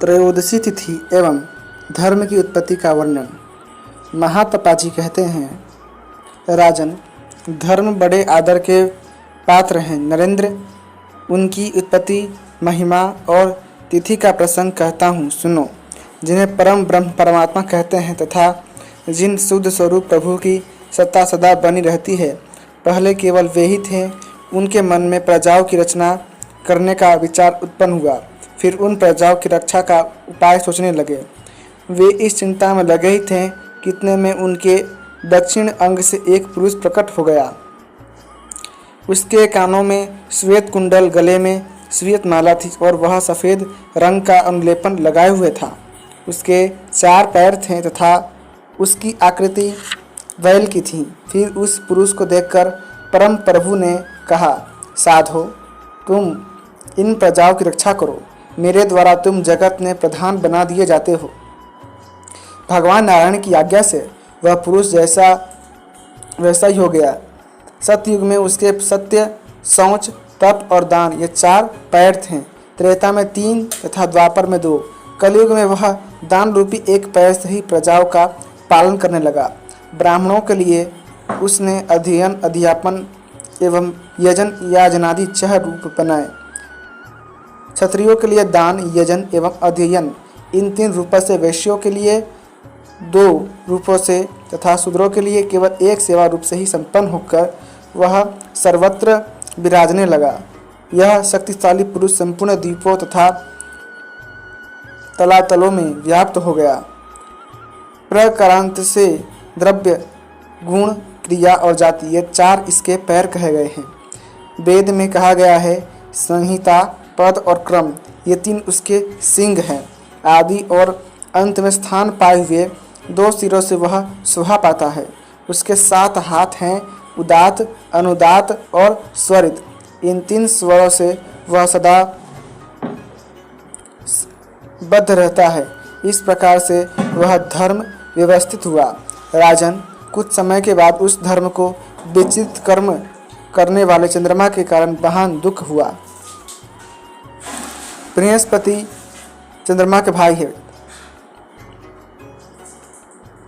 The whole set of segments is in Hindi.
त्रयोदशी तिथि एवं धर्म की उत्पत्ति का वर्णन। महातपाजी कहते हैं, राजन, धर्म बड़े आदर के पात्र हैं। नरेंद्र, उनकी उत्पत्ति, महिमा और तिथि का प्रसंग कहता हूँ, सुनो। जिन्हें परम ब्रह्म परमात्मा कहते हैं तथा जिन शुद्ध स्वरूप प्रभु की सत्ता सदा बनी रहती है, पहले केवल वे ही थे। उनके मन में प्रजाओं की रचना करने का विचार उत्पन्न हुआ। फिर उन प्रजाओं की रक्षा का उपाय सोचने लगे। वे इस चिंता में लगे ही थे, कितने में उनके दक्षिण अंग से एक पुरुष प्रकट हो गया। उसके कानों में श्वेत कुंडल, गले में श्वेत माला थी और वह सफ़ेद रंग का अनुलेपन लगाए हुए था। उसके 4 पैर थे तथा उसकी आकृति बैल की थी। फिर उस पुरुष को देखकर परम प्रभु ने कहा, साधो, तुम इन प्रजाओं की रक्षा करो। मेरे द्वारा तुम जगत में प्रधान बना दिए जाते हो। भगवान नारायण की आज्ञा से वह पुरुष जैसा वैसा ही हो गया। सतयुग में उसके सत्य, शौच, तप और दान ये 4 पैर थे। त्रेता में 3 तथा द्वापर में 2। कलयुग में वह दान रूपी 1 पैर से ही प्रजाओं का पालन करने लगा। ब्राह्मणों के लिए उसने अध्ययन, अध्यापन एवं यजन, याजनादि 6 रूप बनाए। क्षत्रियों के लिए दान, यजन एवं अध्ययन इन 3 रूपों से, वैश्यों के लिए 2 रूपों से तथा शूद्रों के लिए केवल 1 सेवा रूप से ही संपन्न होकर वह सर्वत्र विराजने लगा। यह शक्तिशाली पुरुष संपूर्ण द्वीपों तथा तलातलों में व्याप्त हो गया। प्रकारांत से द्रव्य, गुण, क्रिया और जाति ये 4 इसके पैर कहे गए हैं। वेद में कहा गया है, संहिता, पद और क्रम ये 3 उसके सिंग हैं। आदि और अंत में स्थान पाए हुए 2 सिरों से वह शोभा पाता है। उसके 7 हाथ हैं, उदात, अनुदात और स्वरित। इन 3 स्वरों से वह सदा बद्ध रहता है। इस प्रकार से वह धर्म व्यवस्थित हुआ। राजन, कुछ समय के बाद उस धर्म को विचित कर्म करने वाले चंद्रमा के कारण महान दुख हुआ। बृहस्पति चंद्रमा के भाई है।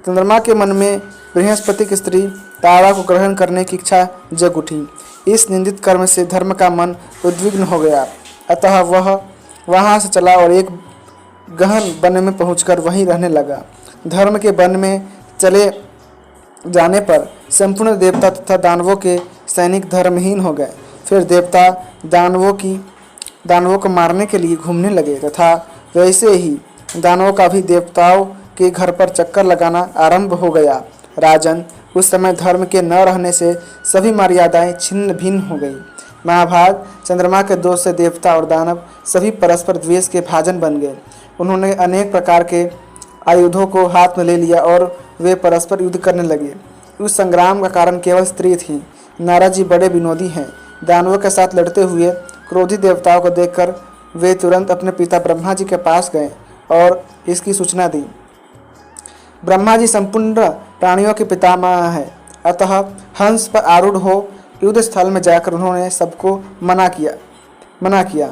चंद्रमा के मन में बृहस्पति की स्त्री तारा को ग्रहण करने की इच्छा जग उठी। इस निंदित कर्म से धर्म का मन उद्विग्न हो गया। अतः वह वहां से चला और एक गहन वन में पहुंचकर वहीं रहने लगा। धर्म के वन में चले जाने पर संपूर्ण देवता तथा दानवों के सैनिक धर्महीन हो गए। फिर देवता दानवों को मारने के लिए घूमने लगे तथा वैसे ही दानवों का भी देवताओं के घर पर चक्कर लगाना आरंभ हो गया। राजन, उस समय धर्म के न रहने से सभी मर्यादाएं छिन्न भिन्न हो गई। महाभाग चंद्रमा के दोष से देवता और दानव सभी परस्पर द्वेष के भाजन बन गए। उन्होंने अनेक प्रकार के आयुधों को हाथ में ले लिया और वे परस्पर युद्ध करने लगे। उस संग्राम का कारण केवल स्त्री थी। नारद जी बड़े विनोदी हैं। दानवों के साथ लड़ते हुए क्रोधी देवताओं को देखकर वे तुरंत अपने पिता ब्रह्मा जी के पास गए और इसकी सूचना दी। ब्रह्मा जी संपूर्ण प्राणियों के पितामह हैं, अतः हंस पर आरूढ़ हो युद्ध स्थल में जाकर उन्होंने सबको मना किया।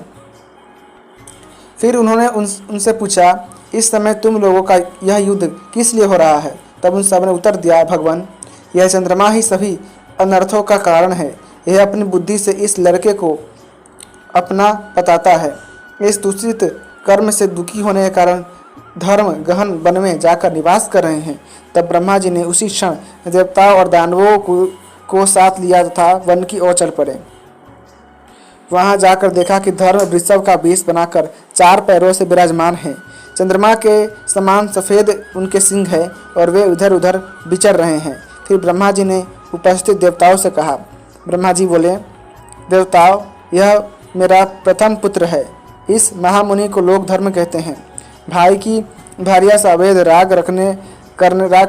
फिर उन्होंने उनसे पूछा, इस समय तुम लोगों का यह युद्ध किस लिए हो रहा है? तब उन सब ने उत्तर दिया, भगवान, यह चंद्रमा ही सभी अनर्थों का कारण है। यह अपनी बुद्धि से इस लड़के को अपना बताता है। इस दूषित कर्म से दुखी होने के कारण धर्म गहन वन में जाकर निवास कर रहे हैं। तब ब्रह्मा जी ने उसी क्षण देवताओं और दानवों को साथ लिया तथा वन की ओर चल पड़े। वहां जाकर देखा कि धर्म वृषभ का वेश बनाकर 4 पैरों से विराजमान है। चंद्रमा के समान सफ़ेद उनके सिंह है और वे उधर उधर विचर रहे हैं। फिर ब्रह्मा जी ने उपस्थित देवताओं से कहा। ब्रह्मा जी बोले, देवताओं, यह मेरा प्रथम पुत्र है। इस महामुनि को लोग धर्म कहते हैं। भाई की भार्या से अवैध राग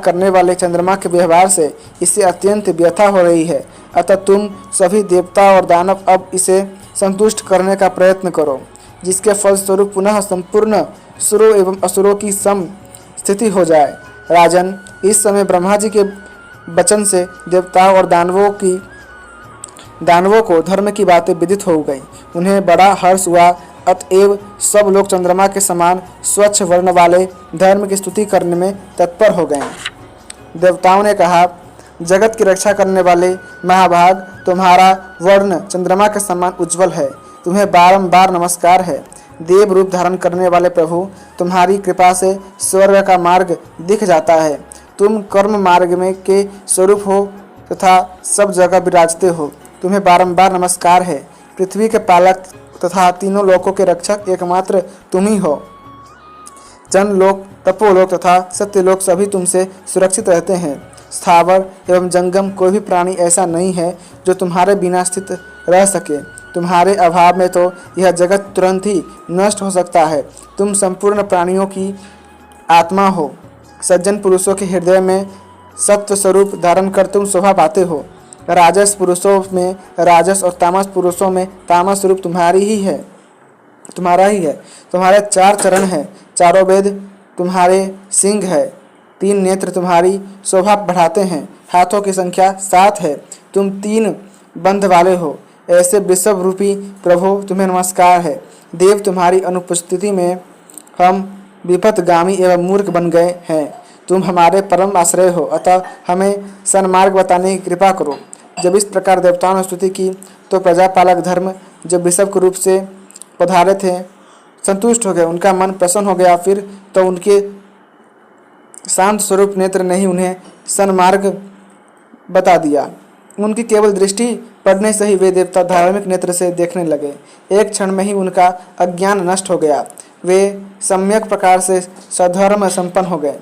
करने वाले चंद्रमा के व्यवहार से इससे अत्यंत व्यथा हो रही है। अतः तुम सभी देवता और दानव अब इसे संतुष्ट करने का प्रयत्न करो, जिसके फलस्वरूप पुनः संपूर्ण सुरों एवं असुरों की सम स्थिति हो जाए। राजन, इस समय ब्रह्मा जी के वचन से देवताओं और दानवों को धर्म की बातें विदित हो गई। उन्हें बड़ा हर्ष हुआ। अतएव सब लोग चंद्रमा के समान स्वच्छ वर्ण वाले धर्म की स्तुति करने में तत्पर हो गए। देवताओं ने कहा, जगत की रक्षा करने वाले महाभाग, तुम्हारा वर्ण चंद्रमा के समान उज्जवल है, तुम्हें बारंबार नमस्कार है। देव रूप धारण करने वाले प्रभु, तुम्हारी कृपा से स्वर्ग का मार्ग दिख जाता है। तुम कर्म मार्ग में के स्वरूप हो तथा सब जगह विराजते हो, तुम्हें बारंबार नमस्कार है। पृथ्वी के पालक तथा तीनों लोकों के रक्षक एकमात्र तुम ही हो। जनलोक, तपोलोक तथा सत्यलोक सभी तुमसे सुरक्षित रहते हैं। स्थावर एवं जंगम कोई भी प्राणी ऐसा नहीं है जो तुम्हारे बिना स्थित रह सके। तुम्हारे अभाव में तो यह जगत तुरंत ही नष्ट हो सकता है। तुम संपूर्ण प्राणियों की आत्मा हो। सज्जन पुरुषों के हृदय में सत्व स्वरूप धारण कर तुम शोभा पाते हो। राजस पुरुषों में राजस और तामस पुरुषों में तामस स्वरूप तुम्हारा ही है। तुम्हारे 4 चरण हैं, चारों वेद तुम्हारे सिंह है, 3 नेत्र तुम्हारी शोभा बढ़ाते हैं, हाथों की संख्या 7 है, तुम 3 बंध वाले हो। ऐसे वृषभ रूपी प्रभु, तुम्हें नमस्कार है। देव, तुम्हारी अनुपस्थिति में हम विपथगामी एवं मूर्ख बन गए हैं। तुम हमारे परम आश्रय हो, अतः हमें सन्मार्ग बताने की कृपा करो। जब इस प्रकार देवताओं ने स्तुति की तो प्रजापालक धर्म, जो वृषभ के रूप से पधारे थे, संतुष्ट हो गए। उनका मन प्रसन्न हो गया। फिर तो उनके शांत स्वरूप नेत्र ने ही उन्हें सन्मार्ग बता दिया। उनकी केवल दृष्टि पड़ने से ही वे देवता धार्मिक नेत्र से देखने लगे। एक क्षण में ही उनका अज्ञान नष्ट हो गया। वे सम्यक प्रकार से सधर्म संपन्न हो गए।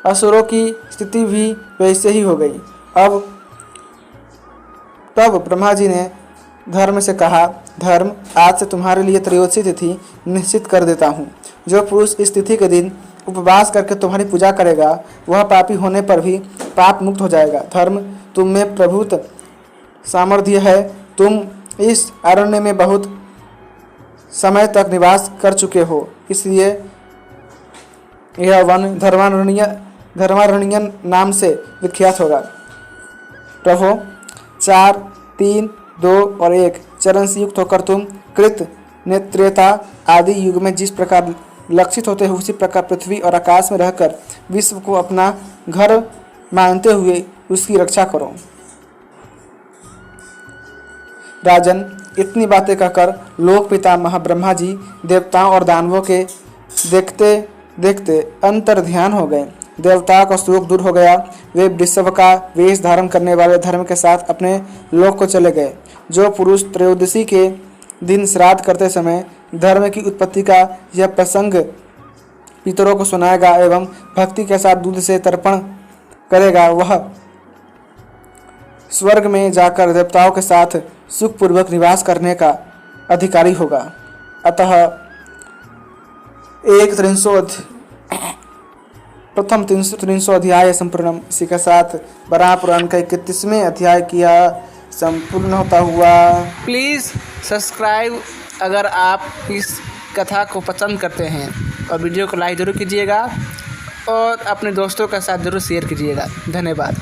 असुरों की स्थिति भी वैसे ही हो गई। तब ब्रह्मा जी ने धर्म से कहा, धर्म, आज से तुम्हारे लिए त्रयोदशी तिथि निश्चित कर देता हूँ। जो पुरुष इस तिथि के दिन उपवास करके तुम्हारी पूजा करेगा, वह पापी होने पर भी पाप मुक्त हो जाएगा। धर्म, तुम में प्रभुत सामर्थ्य है। तुम इस अरण्य में बहुत समय तक निवास कर चुके हो, इसलिए यह वन धर्मारण्यन नाम से विख्यात होगा। प्रभु, 4, 3, 2 और 1 चरण से युक्त होकर तुम कृत, नेत्रेता आदि युग में जिस प्रकार लक्षित होते हैं, उसी प्रकार पृथ्वी और आकाश में रहकर विश्व को अपना घर मानते हुए उसकी रक्षा करो। राजन, इतनी बातें कहकर लोक पितामह ब्रह्मा जी देवताओं और दानवों के देखते देखते अंतर ध्यान हो गए। देवताओं का शोक दूर हो गया। वे वृषभ का वेश धारण करने वाले धर्म के साथ अपने लोक को चले गए। जो पुरुष त्रयोदशी के दिन श्राद्ध करते समय धर्म की उत्पत्ति का यह प्रसंग पितरों को सुनाएगा एवं भक्ति के साथ दूध से तर्पण करेगा, वह स्वर्ग में जाकर देवताओं के साथ सुखपूर्वक निवास करने का अधिकारी होगा। अतः प्रथम 300 अध्याय संपूर्ण। इसी के साथ बराह पुराण का 31वें अध्याय किया संपूर्ण होता हुआ। प्लीज़ सब्सक्राइब अगर आप इस कथा को पसंद करते हैं, और वीडियो को लाइक ज़रूर कीजिएगा और अपने दोस्तों के साथ ज़रूर शेयर कीजिएगा। धन्यवाद।